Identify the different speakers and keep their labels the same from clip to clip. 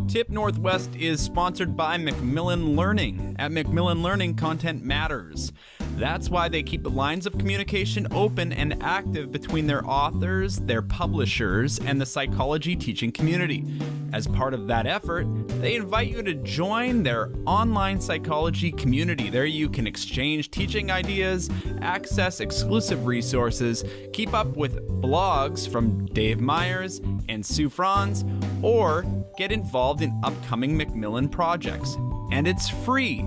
Speaker 1: Tip Northwest is sponsored by Macmillan Learning. At Macmillan Learning, content matters. That's why they keep the lines of communication open and active between their authors, their publishers, and the psychology teaching community. As part of that effort, they invite you to join their online psychology community. There you can exchange teaching ideas, access exclusive resources, keep up with blogs from Dave Myers and Sue Franz, or get involved in upcoming Macmillan projects. And it's free.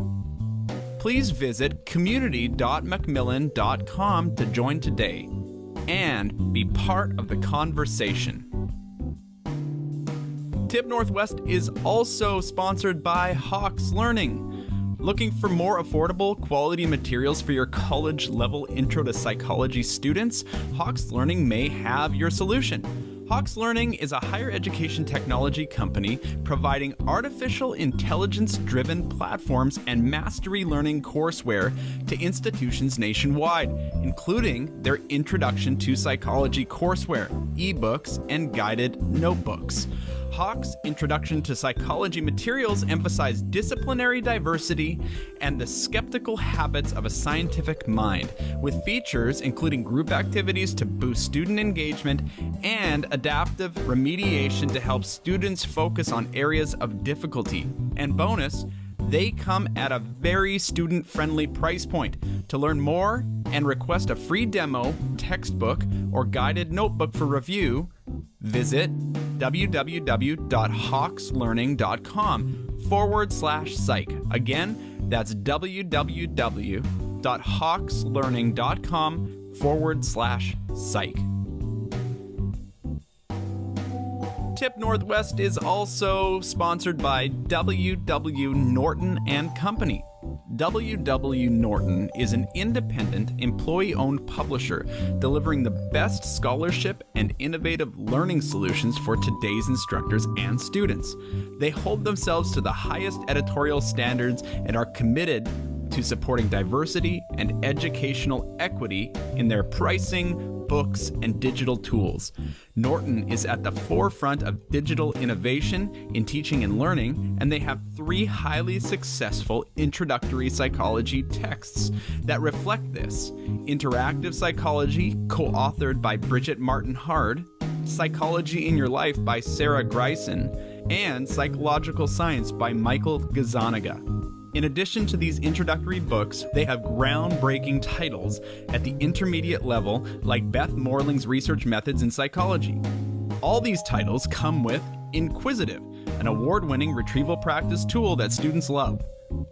Speaker 1: Please visit community.macmillan.com to join today and be part of the conversation. Tip Northwest is also sponsored by Hawks Learning. Looking for more affordable, quality materials for your college-level Intro to Psychology students? Hawks Learning may have your solution. Hawks Learning is a higher education technology company providing artificial intelligence-driven platforms and mastery learning courseware to institutions nationwide, including their Introduction to Psychology courseware, ebooks, and guided notebooks. Hawk's Introduction to Psychology materials emphasize disciplinary diversity and the skeptical habits of a scientific mind, with features including group activities to boost student engagement and adaptive remediation to help students focus on areas of difficulty. And bonus, they come at a very student-friendly price point. To learn more and request a free demo, textbook, or guided notebook for review, visit www.hawkslearning.com/psych. Again, that's www.hawkslearning.com/psych. Tip Northwest is also sponsored by W.W. Norton and Company. W.W. Norton is an independent, employee-owned publisher delivering the best scholarship and innovative learning solutions for today's instructors and students. They hold themselves to the highest editorial standards and are committed to supporting diversity and educational equity in their pricing, books, and digital tools. Norton is at the forefront of digital innovation in teaching and learning, and they have 3 highly successful introductory psychology texts that reflect this: Interactive Psychology, co-authored by Bridgette Martin Hard, Psychology in Your Life by Sarah Greisen, and Psychological Science by Michael Gazzaniga. In addition to these introductory books, they have groundbreaking titles at the intermediate level, like Beth Morling's Research Methods in Psychology. All these titles come with Inquisitive, an award-winning retrieval practice tool that students love.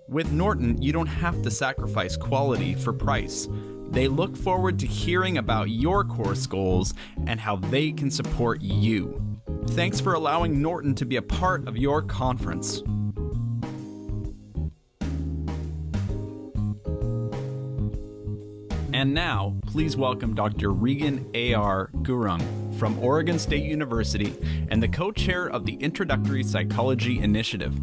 Speaker 1: With Norton, you don't have to sacrifice quality for price. They look forward to hearing about your course goals and how they can support you. Thanks for allowing Norton to be a part of your conference. And now, please welcome Dr. Regan A.R. Gurung from Oregon State University and the co-chair of the Introductory Psychology Initiative.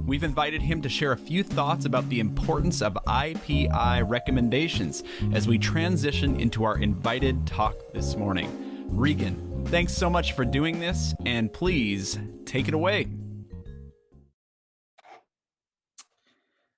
Speaker 1: We've invited him to share a few thoughts about the importance of IPI recommendations as we transition into our invited talk this morning. Regan, thanks so much for doing this, and please take it away.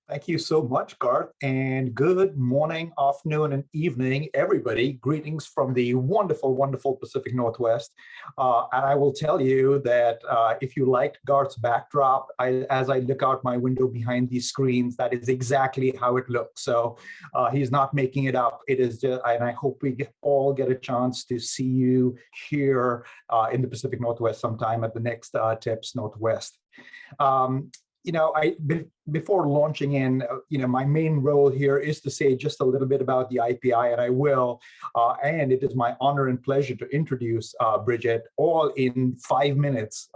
Speaker 2: Thank you so much, Garth, and good morning, afternoon, and evening, everybody. Greetings from the wonderful, wonderful Pacific Northwest. And I will tell you that if you liked Garth's backdrop, as I look out my window behind these screens, that is exactly how it looks. So he's not making it up. It is just, and I hope we all get a chance to see you here in the Pacific Northwest sometime at the next Tips Northwest. Before launching in, my main role here is to say just a little bit about the IPI, and I will. And it is my honor and pleasure to introduce Bridgette, all in 5 minutes.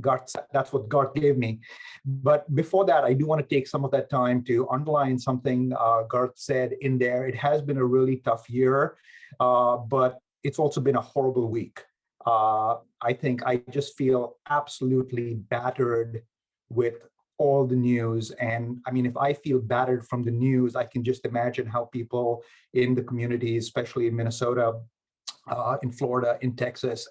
Speaker 2: Garth, that's what Garth gave me. But before that, I do want to take some of that time to underline something Garth said in there. It has been a really tough year, but it's also been a horrible week. I think I just feel absolutely battered with all the news. And I mean, if I feel battered from the news, I can just imagine how people in the communities, especially in Minnesota, in Florida, in Texas,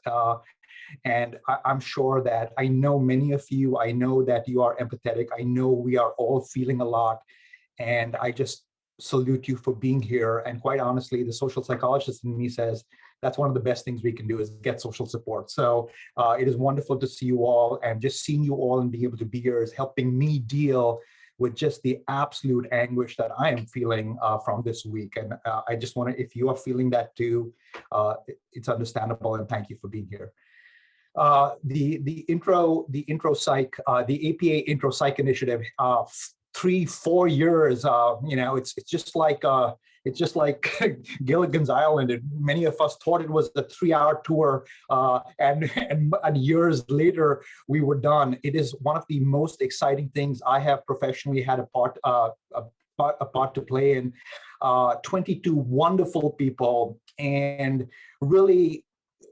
Speaker 2: And I'm sure that I know many of you, I know that you are empathetic. I know we are all feeling a lot. And I just salute you for being here. And quite honestly, the social psychologist in me says that's one of the best things we can do is get social support. So it is wonderful to see you all, and just seeing you all and being able to be here is helping me deal with just the absolute anguish that I am feeling from this week. And I just want to, if you are feeling that too, it's understandable, and thank you for being here. The intro psych, the APA intro psych initiative, 3-4 years. It's just like Gilligan's Island. And many of us thought it was a 3-hour tour, and years later we were done. It is one of the most exciting things I have professionally had a part to play in. 22 wonderful people, and really,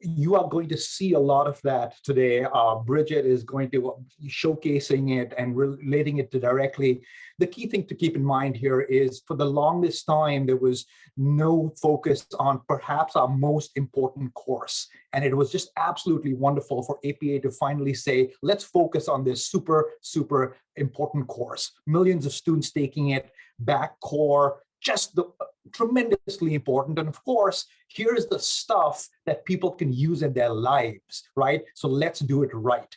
Speaker 2: you are going to see a lot of that today. Bridgette is going to showcasing it and relating it to directly. The key thing to keep in mind here is, for the longest time, there was no focus on perhaps our most important course. And it was just absolutely wonderful for APA to finally say, let's focus on this super, super important course. Millions of students taking it, back core, just the tremendously important. And of course, here's the stuff that people can use in their lives, right? So let's do it right.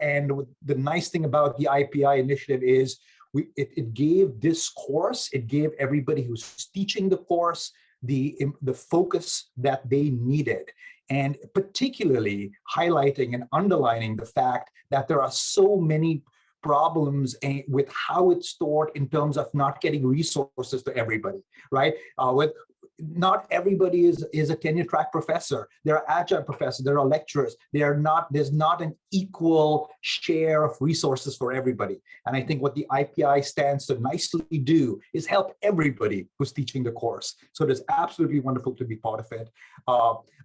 Speaker 2: And the nice thing about the IPI initiative is it gave this course, it gave everybody who's teaching the course the focus that they needed. And particularly highlighting and underlining the fact that there are so many problems with how it's stored in terms of not getting resources to everybody, right? With not everybody is a tenure track professor. There are adjunct professors, there are lecturers. There's not an equal share of resources for everybody. And I think what the IPI stands to nicely do is help everybody who's teaching the course. So it is absolutely wonderful to be part of it.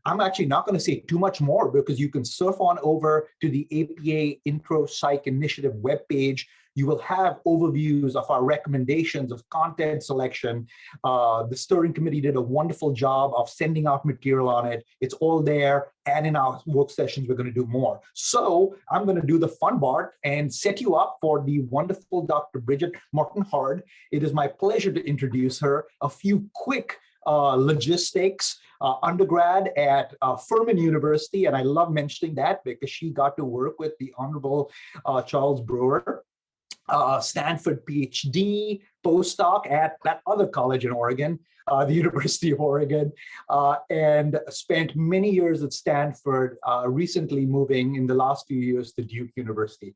Speaker 2: I'm actually not going to say too much more, because you can surf on over to the APA Intro Psych Initiative webpage. You will have overviews of our recommendations of content selection. The steering committee did a wonderful job of sending out material on it. It's all there, and in our work sessions, we're going to do more. So I'm going to do the fun part and set you up for the wonderful Dr. Bridgette Morton-Hard. It is my pleasure to introduce her. A few quick logistics. Undergrad at Furman University, and I love mentioning that because she got to work with the Honorable Charles Brewer. Stanford PhD, postdoc at that other college in Oregon, the University of Oregon, and spent many years at Stanford, recently moving in the last few years to Duke University.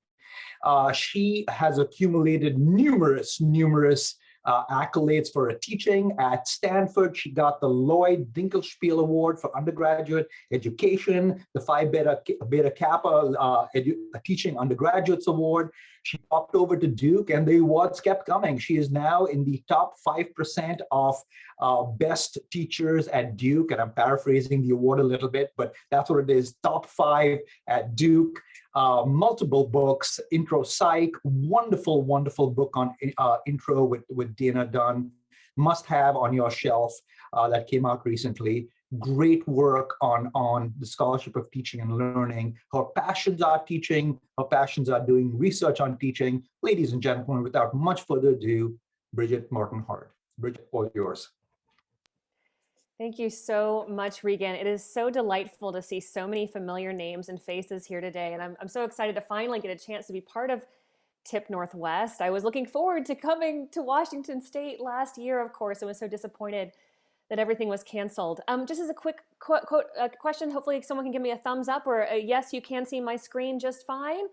Speaker 2: She has accumulated numerous accolades for her teaching. At Stanford, she got the Lloyd Dinkelspiel Award for undergraduate education, the Phi Beta Kappa Teaching Undergraduates Award. She popped over to Duke, and the awards kept coming. She is now in the top 5% of best teachers at Duke, and I'm paraphrasing the award a little bit, but that's what it is, top 5 at Duke. Multiple books, Intro Psych, wonderful book on intro with Dana Dunn, must have on your shelf, that came out recently. Great work on the scholarship of teaching and learning. Her passions are teaching, her passions are doing research on teaching. Ladies and gentlemen, without much further ado, Bridgette Morton-Hard. Bridgette, all yours.
Speaker 3: Thank you so much, Regan. It is so delightful to see so many familiar names and faces here today. And I'm so excited to finally get a chance to be part of TIP Northwest. I was looking forward to coming to Washington State last year, of course, and was so disappointed that everything was canceled. Just as a quick question, hopefully someone can give me a thumbs up or a yes, you can see my screen just fine.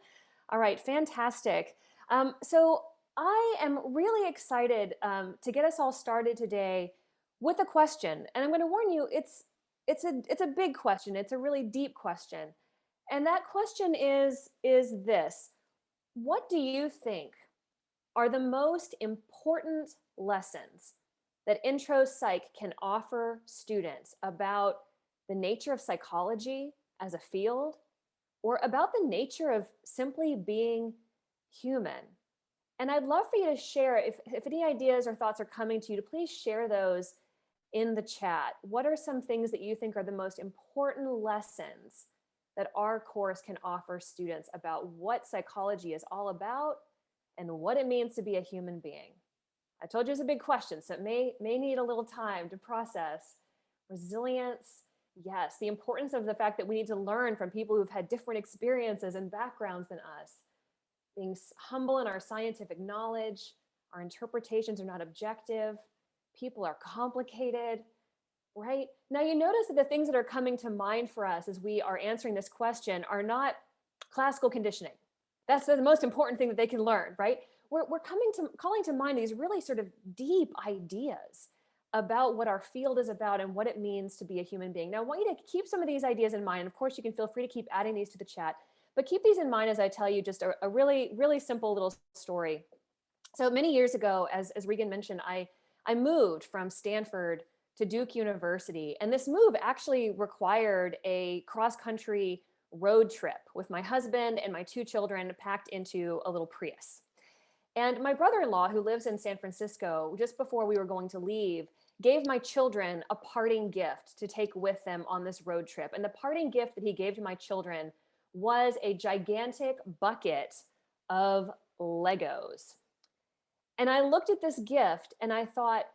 Speaker 3: All right, fantastic. So I am really excited to get us all started today with a question, and I'm going to warn you, it's a big question. It's a really deep question, and that question is this: what do you think are the most important lessons that Intro Psych can offer students about the nature of psychology as a field, or about the nature of simply being human? And I'd love for you to share, if any ideas or thoughts are coming to you, to please share those in the chat. What are some things that you think are the most important lessons that our course can offer students about what psychology is all about and what it means to be a human being. I told you it's a big question, so it may need a little time to process. Resilience, yes, the importance of the fact that we need to learn from people who've had different experiences and backgrounds than us. Being humble in our scientific knowledge, our interpretations are not objective, people are complicated, right? Now you notice that the things that are coming to mind for us as we are answering this question are not classical conditioning. That's the most important thing that they can learn, right? We're calling to mind these really sort of deep ideas about what our field is about and what it means to be a human being. Now, I want you to keep some of these ideas in mind. And of course, you can feel free to keep adding these to the chat, but keep these in mind as I tell you just a really, really simple little story. So many years ago, as Regan mentioned, I moved from Stanford to Duke University. And this move actually required a cross-country road trip with my husband and my 2 children packed into a little Prius. And my brother-in-law, who lives in San Francisco, just before we were going to leave, gave my children a parting gift to take with them on this road trip. And the parting gift that he gave to my children was a gigantic bucket of Legos. And I looked at this gift and I thought,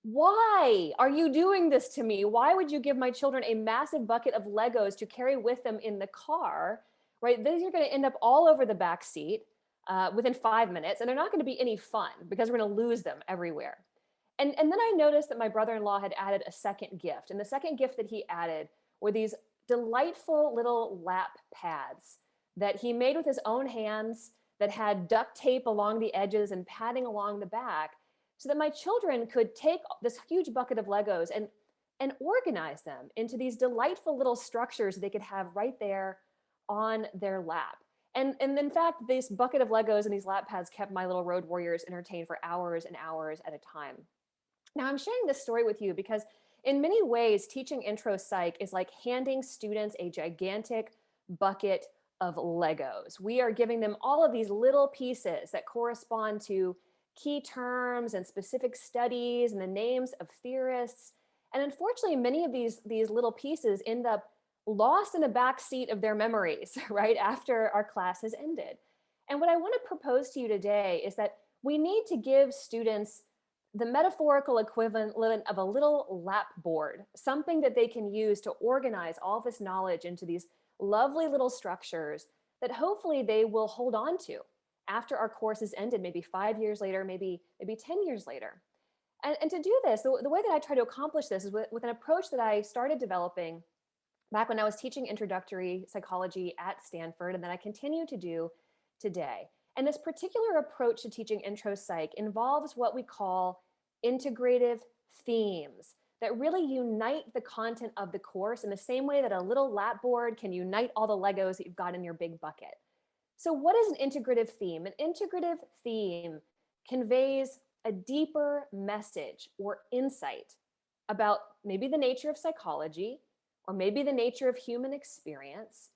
Speaker 3: why are you doing this to me? Why would you give my children a massive bucket of Legos to carry with them in the car, right? These are going to end up all over the back seat within 5 minutes, and they're not going to be any fun because we're going to lose them everywhere. And then I noticed that my brother-in-law had added a second gift. And the second gift that he added were these delightful little lap pads that he made with his own hands that had duct tape along the edges and padding along the back, so that my children could take this huge bucket of Legos and organize them into these delightful little structures they could have right there on their lap. And in fact, this bucket of Legos and these lap pads kept my little road warriors entertained for hours and hours at a time. Now, I'm sharing this story with you because in many ways, teaching intro psych is like handing students a gigantic bucket of Legos. We are giving them all of these little pieces that correspond to key terms and specific studies and the names of theorists. And unfortunately, many of these little pieces end up lost in the back seat of their memories, right, after our class has ended. And what I want to propose to you today is that we need to give students the metaphorical equivalent of a little lap board, something that they can use to organize all this knowledge into these lovely little structures that hopefully they will hold on to after our course is ended, maybe 5 years later, maybe 10 years later. And to do this, the way that I try to accomplish this is with an approach that I started developing back when I was teaching introductory psychology at Stanford, and that I continue to do today. And this particular approach to teaching intro psych involves what we call integrative themes that really unite the content of the course in the same way that a little lap board can unite all the Legos that you've got in your big bucket. So what is an integrative theme? An integrative theme conveys a deeper message or insight about maybe the nature of psychology or maybe the nature of human experience.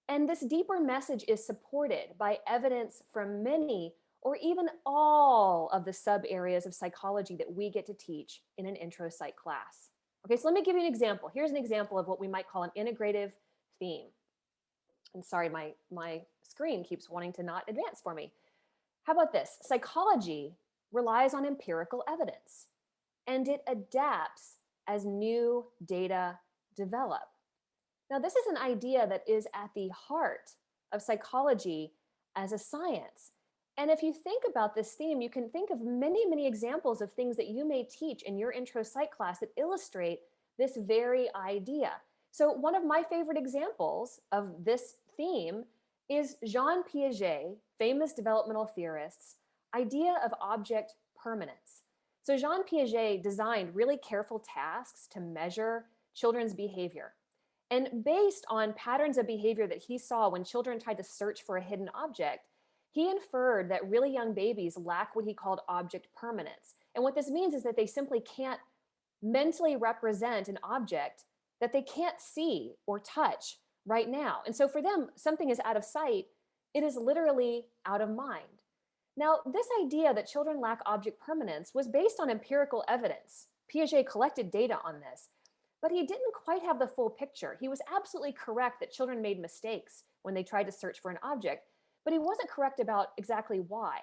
Speaker 3: And this deeper message is supported by evidence from many or even all of the sub areas of psychology that we get to teach in an intro psych class. Okay, so let me give you an example. Here's an example of what we might call an integrative theme. And sorry, my screen keeps wanting to not advance for me. How about this? Psychology relies on empirical evidence, and it adapts as new data develop. Now, this is an idea that is at the heart of psychology as a science. And if you think about this theme, you can think of many, many examples of things that you may teach in your intro psych class that illustrate this very idea. So one of my favorite examples of this theme is Jean Piaget, famous developmental theorist's idea of object permanence. So Jean Piaget designed really careful tasks to measure children's behavior. And based on patterns of behavior that he saw when children tried to search for a hidden object, he inferred that really young babies lack what he called object permanence. And what this means is that they simply can't mentally represent an object that they can't see or touch right now. And so for them, something is out of sight, it is literally out of mind. Now, this idea that children lack object permanence was based on empirical evidence. Piaget collected data on this. But he didn't quite have the full picture. He was absolutely correct that children made mistakes when they tried to search for an object, but he wasn't correct about exactly why.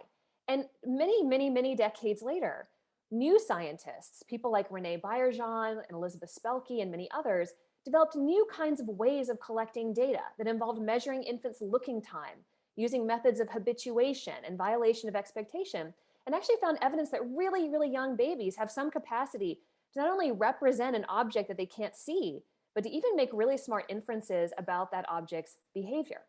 Speaker 3: And many decades later, new scientists, people like Renee Bayerjean and Elizabeth Spelke and many others, developed new kinds of ways of collecting data that involved measuring infants' looking time, using methods of habituation and violation of expectation, and actually found evidence that really young babies have some capacity to not only represent an object that they can't see, but to even make really smart inferences about that object's behavior.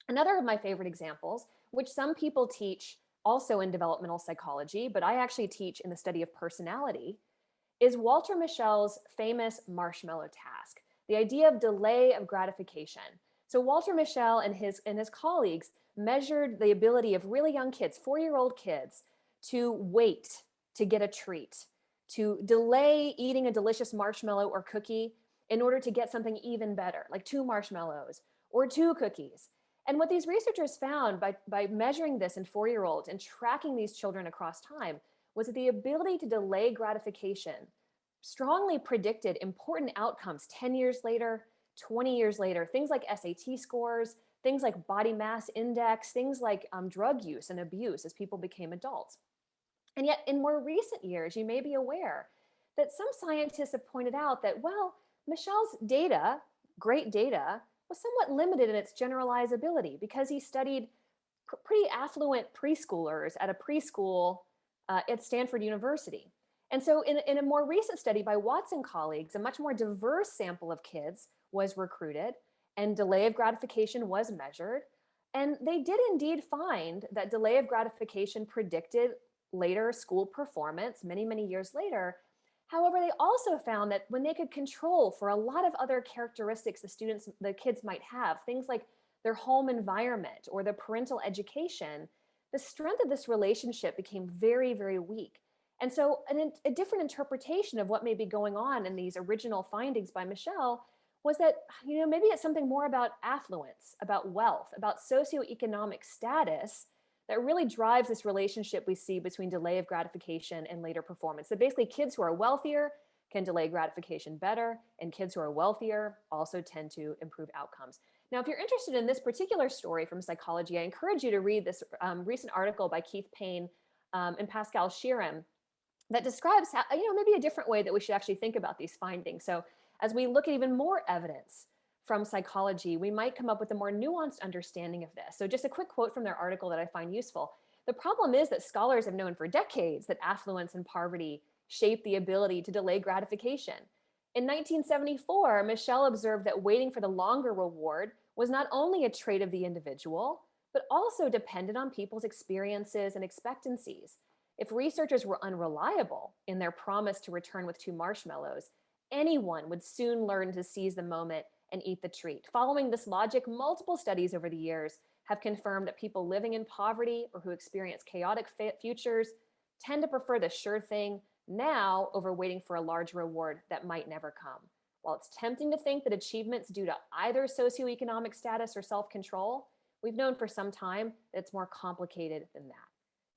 Speaker 3: Another of my favorite examples, which some people teach also in developmental psychology, but I actually teach in the study of personality, is Walter Mischel's famous marshmallow task, the idea of delay of gratification. So Walter Mischel and his colleagues measured the ability of really young kids, 4-year-old kids, to wait to get a treat, to delay eating a delicious marshmallow or cookie in order to get something even better, like 2 marshmallows or 2 cookies. And what these researchers found by measuring this in 4-year-olds and tracking these children across time was that the ability to delay gratification strongly predicted important outcomes 10 years later, 20 years later, things like SAT scores, things like body mass index, things like drug use and abuse as people became adults. And yet in more recent years, you may be aware that some scientists have pointed out that, well, Mischel's data, great data, was somewhat limited in its generalizability because he studied pretty affluent preschoolers at a preschool at Stanford University. And so in a more recent study by Watson colleagues, a much more diverse sample of kids was recruited and delay of gratification was measured. And they did indeed find that delay of gratification predicted later school performance many years later. However, they also found that when they could control for a lot of other characteristics the kids might have, things like their home environment or the parental education, the strength of this relationship became very weak. And so a different interpretation of what may be going on in these original findings by Mischel was that, maybe it's something more about affluence, about wealth, about socioeconomic status that really drives this relationship we see between delay of gratification and later performance. So basically, kids who are wealthier can delay gratification better, and kids who are wealthier also tend to improve outcomes. Now, if you're interested in this particular story from psychology, I encourage you to read this recent article by Keith Payne and Pascal Chiram that describes how, maybe a different way that we should actually think about these findings. So as we look at even more evidence from psychology, we might come up with a more nuanced understanding of this. So just a quick quote from their article that I find useful. The problem is that scholars have known for decades that affluence and poverty shape the ability to delay gratification. In 1974, Mischel observed that waiting for the longer reward was not only a trait of the individual, but also depended on people's experiences and expectancies. If researchers were unreliable in their promise to return with 2 marshmallows, anyone would soon learn to seize the moment and eat the treat. Following this logic, multiple studies over the years have confirmed that people living in poverty or who experience chaotic futures tend to prefer the sure thing now over waiting for a large reward that might never come. While it's tempting to think that achievements due to either socioeconomic status or self-control, we've known for some time that it's more complicated than that.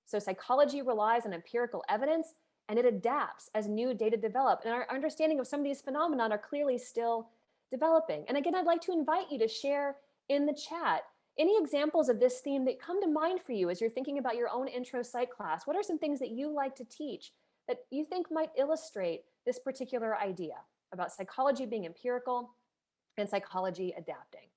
Speaker 3: So psychology relies on empirical evidence and it adapts as new data develop. And our understanding of some of these phenomena are clearly still developing. And again, I'd like to invite you to share in the chat any examples of this theme that come to mind for you as you're thinking about your own intro psych class. What are some things that you like to teach that you think might illustrate this particular idea about psychology being empirical and psychology adapting?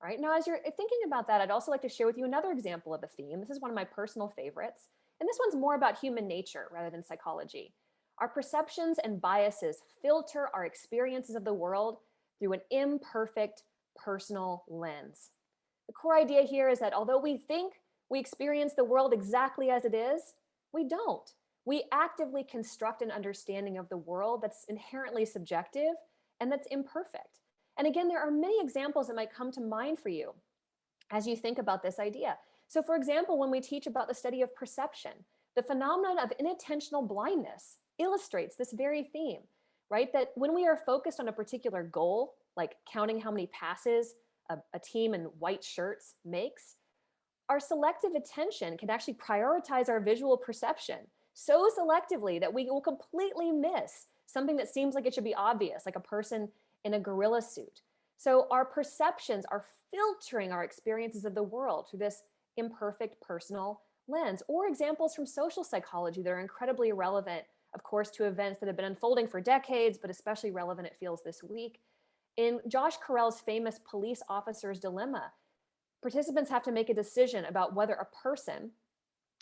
Speaker 3: All right, now as you're thinking about that, I'd also like to share with you another example of a theme. This is one of my personal favorites, and this one's more about human nature rather than psychology. Our perceptions and biases filter our experiences of the world through an imperfect personal lens. The core idea here is that although we think we experience the world exactly as it is, we don't. We actively construct an understanding of the world that's inherently subjective and that's imperfect. And again, there are many examples that might come to mind for you as you think about this idea. So for example, when we teach about the study of perception, the phenomenon of inattentional blindness illustrates this very theme, right? That when we are focused on a particular goal, like counting how many passes a team in white shirts makes, our selective attention can actually prioritize our visual perception so selectively that we will completely miss something that seems like it should be obvious, like a person in a gorilla suit. So our perceptions are filtering our experiences of the world through this imperfect personal lens. Or examples from social psychology that are incredibly relevant, of course, to events that have been unfolding for decades, but especially relevant, it feels, this week. In Josh Carell's famous Police Officer's Dilemma, participants have to make a decision about whether a person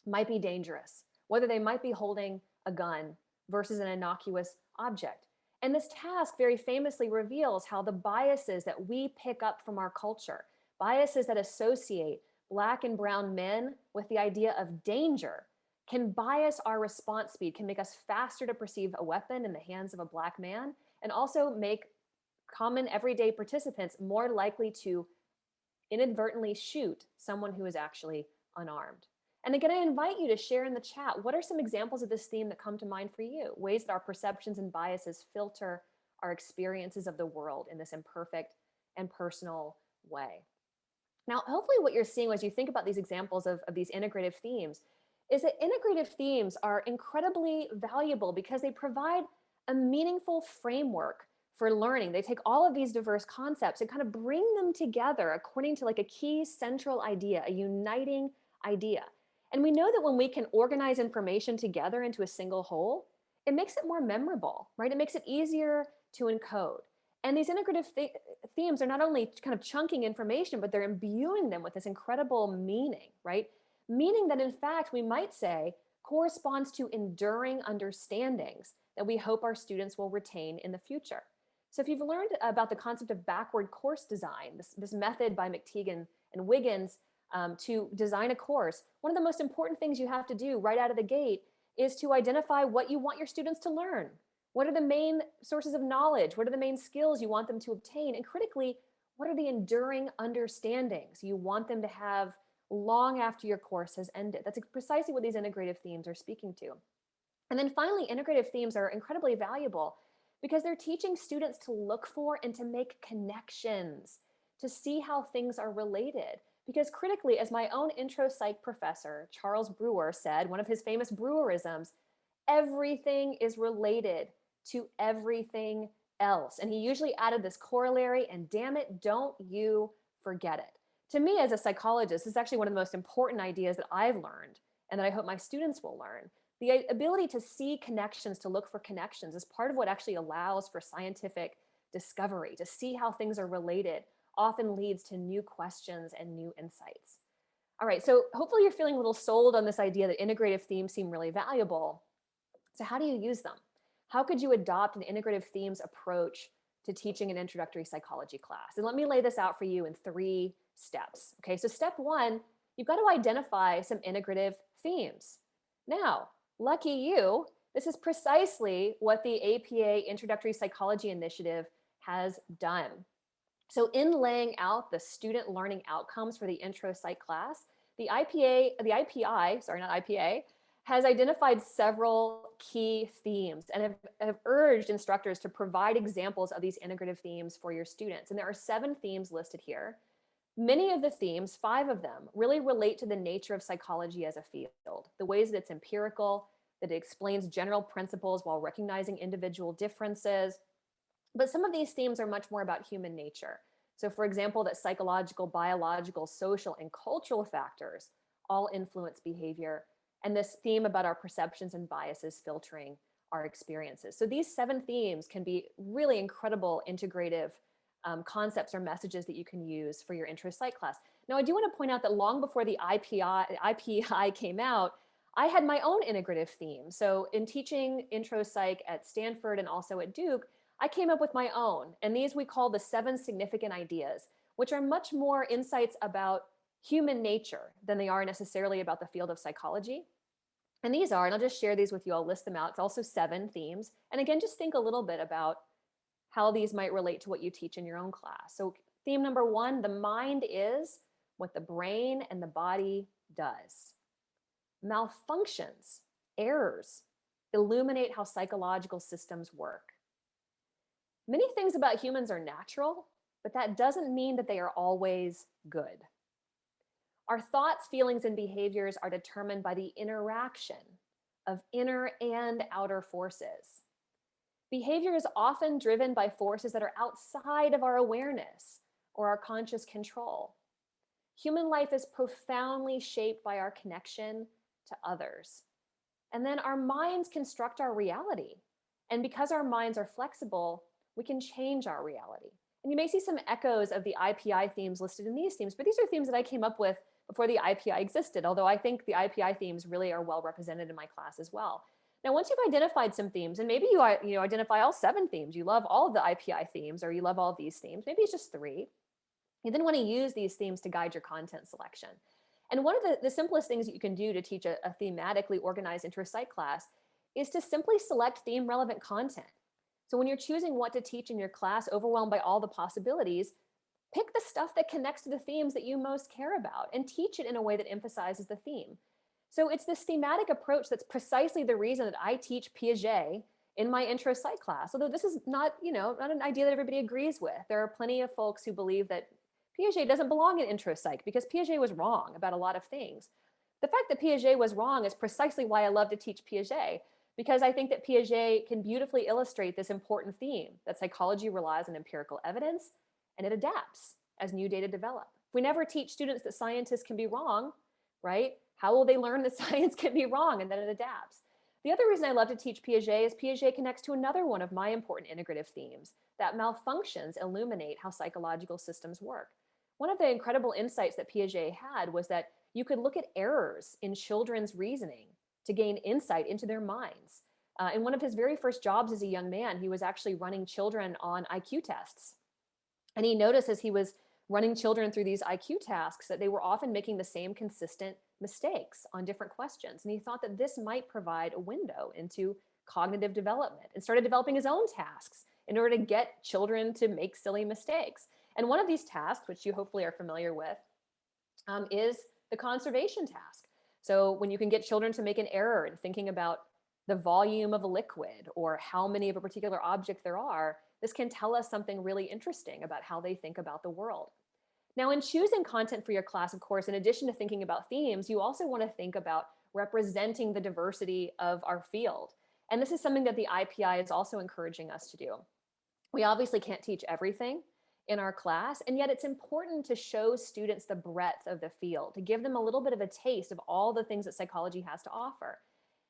Speaker 3: might be dangerous, whether they might be holding a gun versus an innocuous object. And this task very famously reveals how the biases that we pick up from our culture, biases that associate Black and brown men with the idea of danger, can bias our response speed, can make us faster to perceive a weapon in the hands of a Black man, and also make common everyday participants more likely to inadvertently shoot someone who is actually unarmed. And again, I invite you to share in the chat, what are some examples of this theme that come to mind for you? Ways that our perceptions and biases filter our experiences of the world in this imperfect and personal way. Now, hopefully what you're seeing as you think about these examples of these integrative themes is that integrative themes are incredibly valuable because they provide a meaningful framework for learning. They take all of these diverse concepts and kind of bring them together according to like a key central idea, a uniting idea. And we know that when we can organize information together into a single whole, it makes it more memorable, right? It makes it easier to encode. And these integrative themes are not only kind of chunking information, but they're imbuing them with this incredible meaning, right? Meaning that in fact, we might say corresponds to enduring understandings that we hope our students will retain in the future. So if you've learned about the concept of backward course design, this method by McTeague and Wiggins to design a course, one of the most important things you have to do right out of the gate is to identify what you want your students to learn. What are the main sources of knowledge? What are the main skills you want them to obtain? And critically, what are the enduring understandings you want them to have long after your course has ended? That's precisely what these integrative themes are speaking to. And then finally, integrative themes are incredibly valuable because they're teaching students to look for and to make connections, to see how things are related. Because critically, as my own intro psych professor, Charles Brewer, said, one of his famous Brewerisms, everything is related to everything else. And he usually added this corollary, and damn it, don't you forget it. To me, as a psychologist, this is actually one of the most important ideas that I've learned and that I hope my students will learn. The ability to see connections, to look for connections, is part of what actually allows for scientific discovery. To see how things are related often leads to new questions and new insights. All right, so hopefully you're feeling a little sold on this idea that integrative themes seem really valuable. So how do you use them? How could you adopt an integrative themes approach to teaching an introductory psychology class? And let me lay this out for you in 3 steps. Okay, so step 1, you've got to identify some integrative themes. Now, lucky you, this is precisely what the APA Introductory Psychology Initiative has done. So in laying out the student learning outcomes for the intro psych class, the IPI has identified several key themes and have urged instructors to provide examples of these integrative themes for your students. And there are 7 themes listed here. Many of the themes, 5 of them, really relate to the nature of psychology as a field, the ways that it's empirical, that it explains general principles while recognizing individual differences. But some of these themes are much more about human nature. So for example, that psychological, biological, social, and cultural factors all influence behavior. And this theme about our perceptions and biases filtering our experiences. So these 7 themes can be really incredible integrative concepts or messages that you can use for your intro psych class. Now, I do want to point out that long before the IPI came out, I had my own integrative theme. So in teaching intro psych at Stanford and also at Duke, I came up with my own. And these we call the 7 significant ideas, which are much more insights about human nature than they are necessarily about the field of psychology. And these are, and I'll just share these with you, I'll list them out. It's also 7 themes. And again, just think a little bit about how these might relate to what you teach in your own class. So theme number 1, the mind is what the brain and the body does. Malfunctions, errors, illuminate how psychological systems work. Many things about humans are natural, but that doesn't mean that they are always good. Our thoughts, feelings, and behaviors are determined by the interaction of inner and outer forces. Behavior is often driven by forces that are outside of our awareness or our conscious control. Human life is profoundly shaped by our connection to others. And then our minds construct our reality. And because our minds are flexible, we can change our reality. And you may see some echoes of the IPI themes listed in these themes, but these are themes that I came up with before the IPI existed, although I think the IPI themes really are well represented in my class as well. Now, once you've identified some themes, and maybe you identify all 7 themes, you love all of the IPI themes, or you love all of these themes, maybe it's just 3, you then want to use these themes to guide your content selection. And one of the simplest things that you can do to teach a thematically organized intro psych class is to simply select theme relevant content. So when you're choosing what to teach in your class, overwhelmed by all the possibilities, pick the stuff that connects to the themes that you most care about and teach it in a way that emphasizes the theme. So it's this thematic approach that's precisely the reason that I teach Piaget in my intro psych class. Although this is not an idea that everybody agrees with. There are plenty of folks who believe that Piaget doesn't belong in intro psych because Piaget was wrong about a lot of things. The fact that Piaget was wrong is precisely why I love to teach Piaget, because I think that Piaget can beautifully illustrate this important theme that psychology relies on empirical evidence and it adapts as new data develop. If we never teach students that scientists can be wrong, right? How will they learn that science can be wrong and that it adapts? The other reason I love to teach Piaget is Piaget connects to another one of my important integrative themes, that malfunctions illuminate how psychological systems work. One of the incredible insights that Piaget had was that you could look at errors in children's reasoning to gain insight into their minds. In one of his very first jobs as a young man, he was actually running children on IQ tests. And he noticed as he was running children through these IQ tasks that they were often making the same consistent mistakes on different questions. And he thought that this might provide a window into cognitive development and started developing his own tasks in order to get children to make silly mistakes. And one of these tasks, which you hopefully are familiar with, is the conservation task. So when you can get children to make an error in thinking about the volume of a liquid or how many of a particular object there are, this can tell us something really interesting about how they think about the world. Now, in choosing content for your class, of course, in addition to thinking about themes, you also want to think about representing the diversity of our field. And this is something that the IPI is also encouraging us to do. We obviously can't teach everything in our class, and yet it's important to show students the breadth of the field, to give them a little bit of a taste of all the things that psychology has to offer.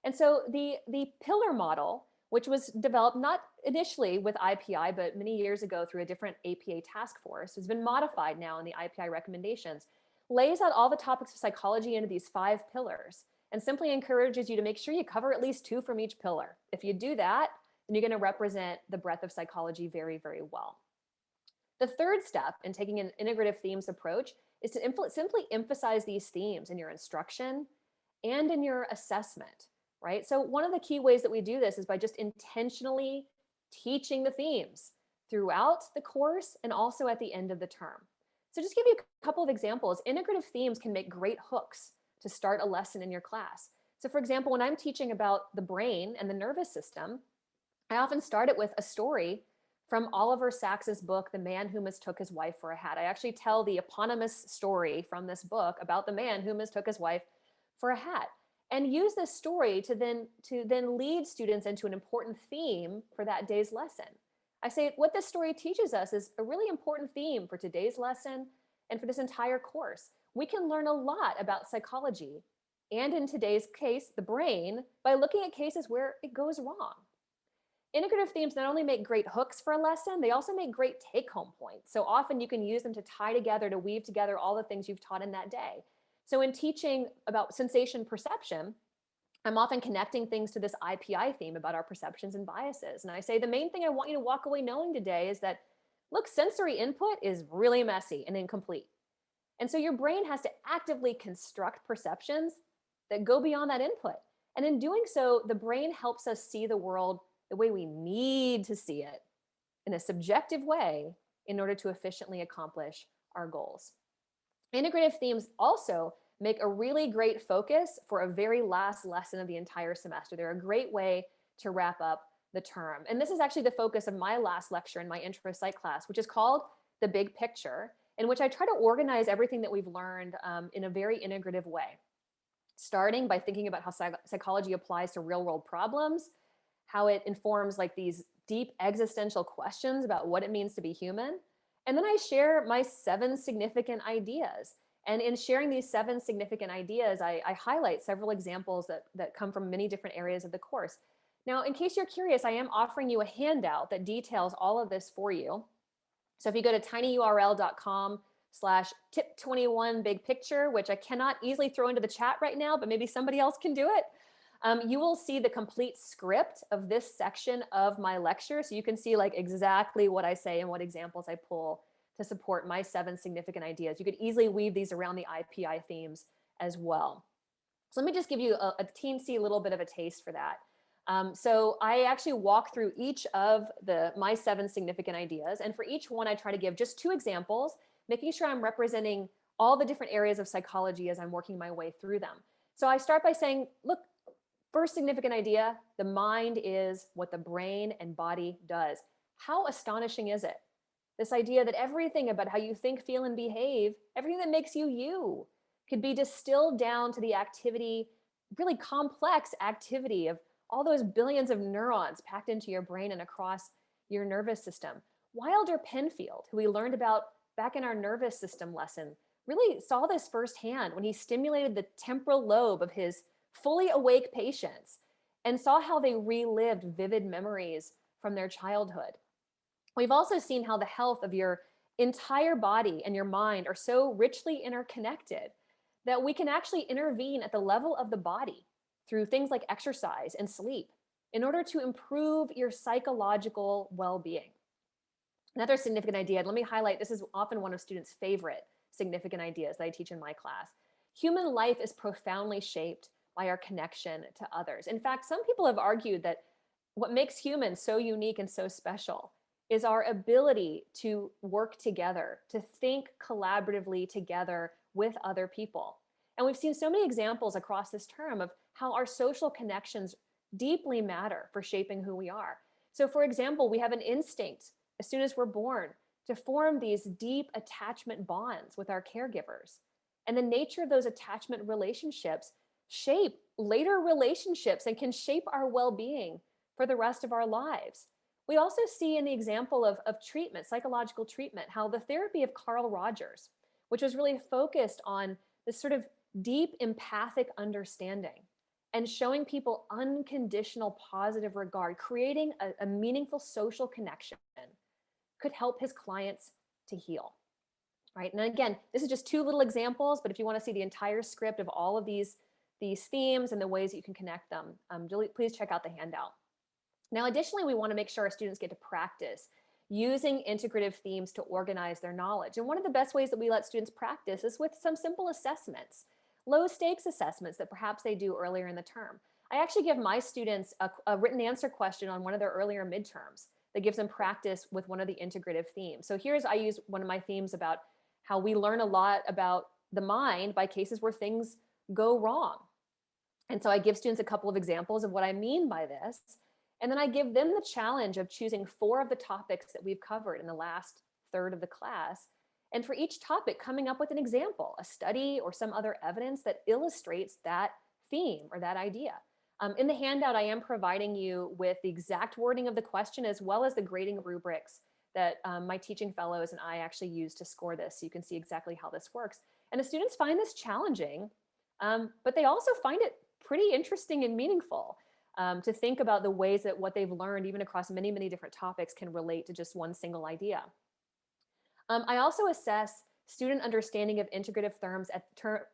Speaker 3: And so the pillar model, which was developed not initially with IPI, but many years ago through a different APA task force, has been modified now in the IPI recommendations, lays out all the topics of psychology into these 5 pillars and simply encourages you to make sure you cover at least 2 from each pillar. If you do that, then you're going to represent the breadth of psychology very, very well. The third step in taking an integrative themes approach is to simply emphasize these themes in your instruction and in your assessment, right? So one of the key ways that we do this is by just intentionally teaching the themes throughout the course and also at the end of the term. So just give you a couple of examples. Integrative themes can make great hooks to start a lesson in your class. So for example, when I'm teaching about the brain and the nervous system, I often start it with a story from Oliver Sacks's book, The Man Who Mistook His Wife for a Hat. I actually tell the eponymous story from this book about the man who mistook his wife for a hat, and use this story to then lead students into an important theme for that day's lesson. I say what this story teaches us is a really important theme for today's lesson and for this entire course. We can learn a lot about psychology, and in today's case, the brain, by looking at cases where it goes wrong. Integrative themes not only make great hooks for a lesson, they also make great take-home points. So often you can use them to tie together, to weave together all the things you've taught in that day. So in teaching about sensation perception, I'm often connecting things to this IPI theme about our perceptions and biases. And I say, the main thing I want you to walk away knowing today is that, look, sensory input is really messy and incomplete. And so your brain has to actively construct perceptions that go beyond that input. And in doing so, the brain helps us see the world the way we need to see it in a subjective way in order to efficiently accomplish our goals. Integrative themes also make a really great focus for a very last lesson of the entire semester. They're a great way to wrap up the term. And this is actually the focus of my last lecture in my intro psych class, which is called The Big Picture, in which I try to organize everything that we've learned in a very integrative way, starting by thinking about how psychology applies to real world problems, how it informs like these deep existential questions about what it means to be human. And then I share my 7 significant ideas. And in sharing these 7 significant ideas, I highlight several examples that come from many different areas of the course. Now, in case you're curious, I am offering you a handout that details all of this for you. So if you go to tinyurl.com/tip21 big picture, which I cannot easily throw into the chat right now, but maybe somebody else can do it, you will see the complete script of this section of my lecture. So you can see like exactly what I say and what examples I pull to support my 7 significant ideas. You could easily weave these around the IPI themes as well. So let me just give you a teensy little bit of a taste for that. So I actually walk through each of my 7 significant ideas. And for each one, I try to give just 2 examples, making sure I'm representing all the different areas of psychology as I'm working my way through them. So I start by saying, look, first significant idea, the mind is what the brain and body does. How astonishing is it? This idea that everything about how you think, feel, and behave, everything that makes you you, could be distilled down to the activity, really complex activity of all those billions of neurons packed into your brain and across your nervous system. Wilder Penfield, who we learned about back in our nervous system lesson, really saw this firsthand when he stimulated the temporal lobe of his fully awake patients and saw how they relived vivid memories from their childhood. We've also seen how the health of your entire body and your mind are so richly interconnected that we can actually intervene at the level of the body through things like exercise and sleep in order to improve your psychological well-being. Another significant idea, and let me highlight, this is often one of students' favorite significant ideas that I teach in my class. Human life is profoundly shaped by our connection to others. In fact, some people have argued that what makes humans so unique and so special is our ability to work together, to think collaboratively together with other people. And we've seen so many examples across this term of how our social connections deeply matter for shaping who we are. So for example, we have an instinct as soon as we're born to form these deep attachment bonds with our caregivers. And the nature of those attachment relationships shape later relationships and can shape our well-being for the rest of our lives. We also see in the example of treatment, psychological treatment, how the therapy of Carl Rogers, which was really focused on this sort of deep empathic understanding and showing people unconditional positive regard, creating a meaningful social connection, could help his clients to heal. Right. And again, this is just 2 little examples, but if you want to see the entire script of all of these themes and the ways that you can connect them, please check out the handout. Now, additionally, we want to make sure our students get to practice using integrative themes to organize their knowledge. And one of the best ways that we let students practice is with some simple assessments, low stakes assessments that perhaps they do earlier in the term. I actually give my students a written answer question on one of their earlier midterms that gives them practice with one of the integrative themes. So I use one of my themes about how we learn a lot about the mind by cases where things go wrong. And so I give students a couple of examples of what I mean by this. And then I give them the challenge of choosing 4 of the topics that we've covered in the last third of the class. And for each topic, coming up with an example, a study or some other evidence that illustrates that theme or that idea. In the handout, I am providing you with the exact wording of the question as well as the grading rubrics that my teaching fellows and I actually use to score this. So you can see exactly how this works. And the students find this challenging, but they also find it pretty interesting and meaningful to think about the ways that what they've learned, even across many, many different topics, can relate to just one single idea. I also assess student understanding of integrative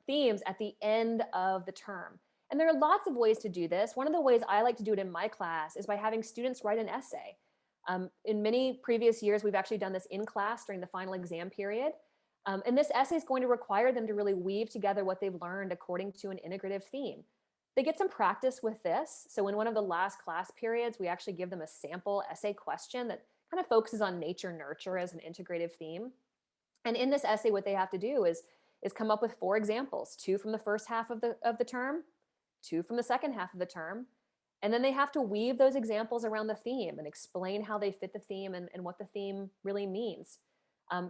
Speaker 3: themes at the end of the term. And there are lots of ways to do this. One of the ways I like to do it in my class is by having students write an essay. In many previous years, we've actually done this in class during the final exam period. And this essay is going to require them to really weave together what they've learned according to an integrative theme. They get some practice with this. So in one of the last class periods, we actually give them a sample essay question that kind of focuses on nature nurture as an integrative theme. And in this essay, what they have to do is come up with 4 examples, 2 from the first half of the term, 2 from the second half of the term. And then they have to weave those examples around the theme and explain how they fit the theme and what the theme really means.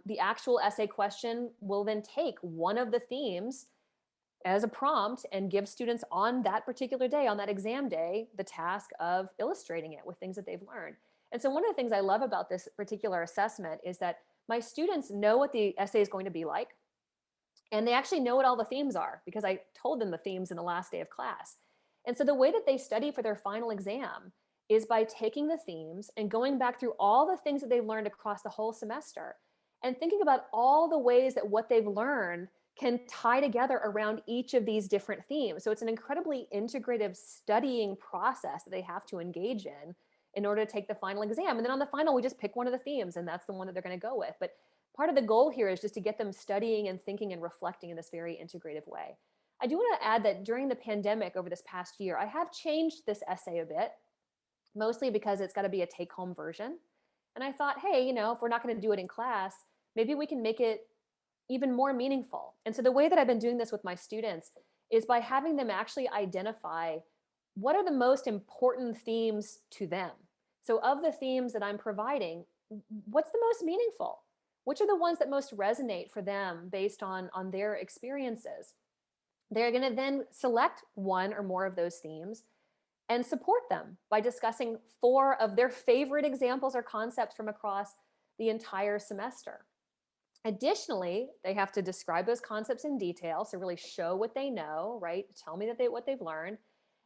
Speaker 3: The actual essay question will then take one of the themes as a prompt and give students on that particular day, on that exam day, the task of illustrating it with things that they've learned. And so one of the things I love about this particular assessment is that my students know what the essay is going to be like, and they actually know what all the themes are because I told them the themes in the last day of class. And so the way that they study for their final exam is by taking the themes and going back through all the things that they've learned across the whole semester and thinking about all the ways that what they've learned can tie together around each of these different themes. So it's an incredibly integrative studying process that they have to engage in order to take the final exam. And then on the final, we just pick one of the themes, and that's the one that they're going to go with. But part of the goal here is just to get them studying and thinking and reflecting in this very integrative way. I do want to add that during the pandemic over this past year, I have changed this essay a bit, mostly because it's got to be a take-home version. And I thought, hey, if we're not going to do it in class, maybe we can make it even more meaningful. And so the way that I've been doing this with my students is by having them actually identify what are the most important themes to them. So of the themes that I'm providing, what's the most meaningful? Which are the ones that most resonate for them based on their experiences? They're going to then select one or more of those themes and support them by discussing 4 of their favorite examples or concepts from across the entire semester. Additionally, they have to describe those concepts in detail, so really show what they know, right? Tell me what they've learned.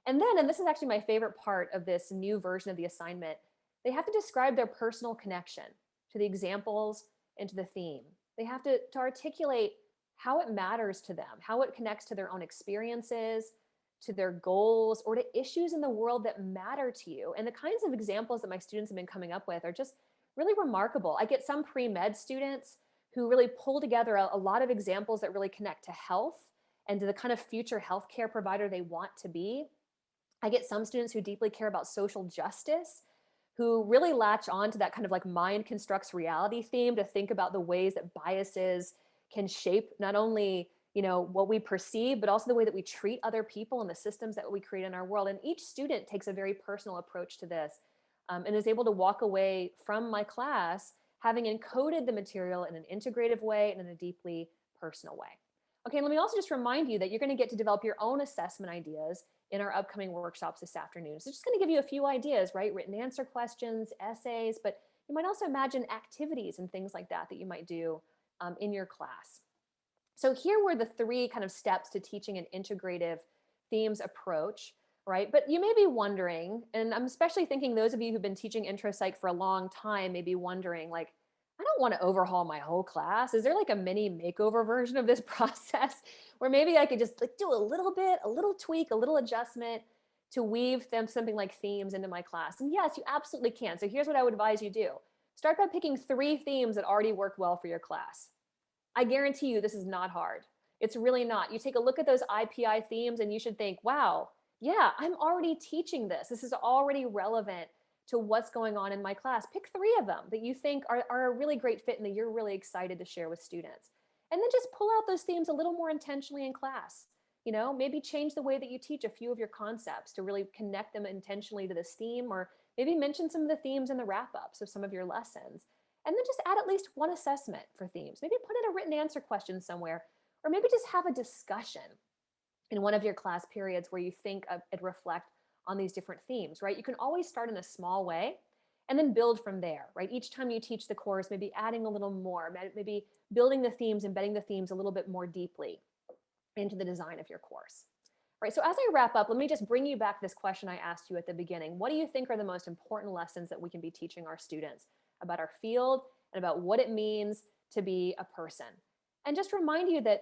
Speaker 3: And then, and this is actually my favorite part of this new version of the assignment, they have to describe their personal connection to the examples and to the theme. They have to articulate how it matters to them, how it connects to their own experiences, to their goals, or to issues in the world that matter to you. And the kinds of examples that my students have been coming up with are just really remarkable. I get some pre-med students who really pull together a lot of examples that really connect to health and to the kind of future healthcare provider they want to be. I get some students who deeply care about social justice, who really latch on to that kind of like mind constructs reality theme to think about the ways that biases can shape not only what we perceive, but also the way that we treat other people and the systems that we create in our world. And each student takes a very personal approach to this and is able to walk away from my class having encoded the material in an integrative way and in a deeply personal way. Okay, let me also just remind you that you're going to get to develop your own assessment ideas in our upcoming workshops this afternoon. So just going to give you a few ideas, right? Written answer questions, essays, but you might also imagine activities and things like that you might do in your class. So here were the 3 kind of steps to teaching an integrative themes approach, right? But you may be wondering, and I'm especially thinking those of you who've been teaching intro psych for a long time may be wondering, like, I don't want to overhaul my whole class. Is there like a mini makeover version of this process where maybe I could just like do a little bit, a little tweak, a little adjustment to weave them something like themes into my class? And yes, you absolutely can. So here's what I would advise you do. Start by picking 3 themes that already work well for your class. I guarantee you this is not hard. It's really not. You take a look at those IPI themes and you should think, wow, yeah, I'm already teaching this. This is already relevant to what's going on in my class. Pick 3 of them that you think are a really great fit and that you're really excited to share with students. And then just pull out those themes a little more intentionally in class. Maybe change the way that you teach a few of your concepts to really connect them intentionally to this theme, or maybe mention some of the themes in the wrap-ups of some of your lessons. And then just add at least 1 assessment for themes. Maybe put in a written answer question somewhere, or maybe just have a discussion in one of your class periods where you think and reflect on these different themes, right? You can always start in a small way and then build from there, right? Each time you teach the course, maybe adding a little more, maybe building the themes, embedding the themes a little bit more deeply into the design of your course. Right, so as I wrap up, let me just bring you back this question I asked you at the beginning. What do you think are the most important lessons that we can be teaching our students about our field and about what it means to be a person? And just remind you that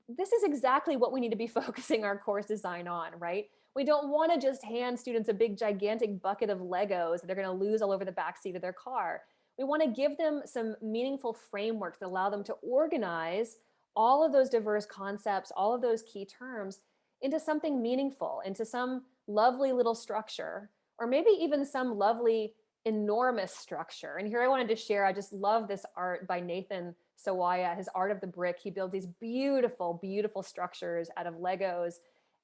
Speaker 3: this is exactly what we need to be focusing our course design on, right? We don't want to just hand students a big gigantic bucket of Legos that they're going to lose all over the backseat of their car. We want to give them some meaningful frameworks that allow them to organize all of those diverse concepts, all of those key terms into something meaningful, into some lovely little structure, or maybe even some lovely enormous structure. And here I wanted to share, I just love this art by Nathan Sawaya, his Art of the Brick. He builds these beautiful, beautiful structures out of Legos,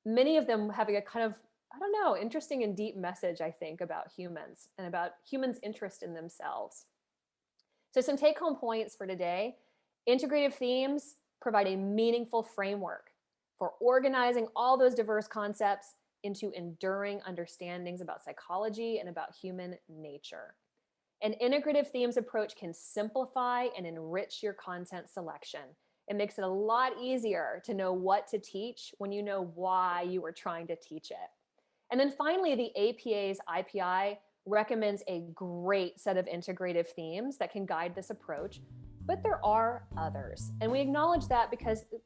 Speaker 3: many of them having a kind of, I don't know, interesting and deep message, I think, about humans and about humans' interest in themselves. So some take-home points for today. Integrative themes provide a meaningful framework for organizing all those diverse concepts into enduring understandings about psychology and about human nature. An integrative themes approach can simplify and enrich your content selection. It makes it a lot easier to know what to teach when you know why you are trying to teach it. And then finally, the APA's IPI recommends a great set of integrative themes that can guide this approach, but there are others. And we acknowledge that because the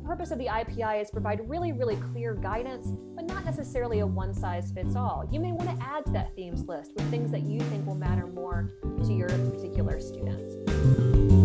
Speaker 3: purpose of the IPI is to provide really, really clear guidance, but not necessarily a one-size-fits-all. You may want to add to that themes list with things that you think will matter more to your particular students.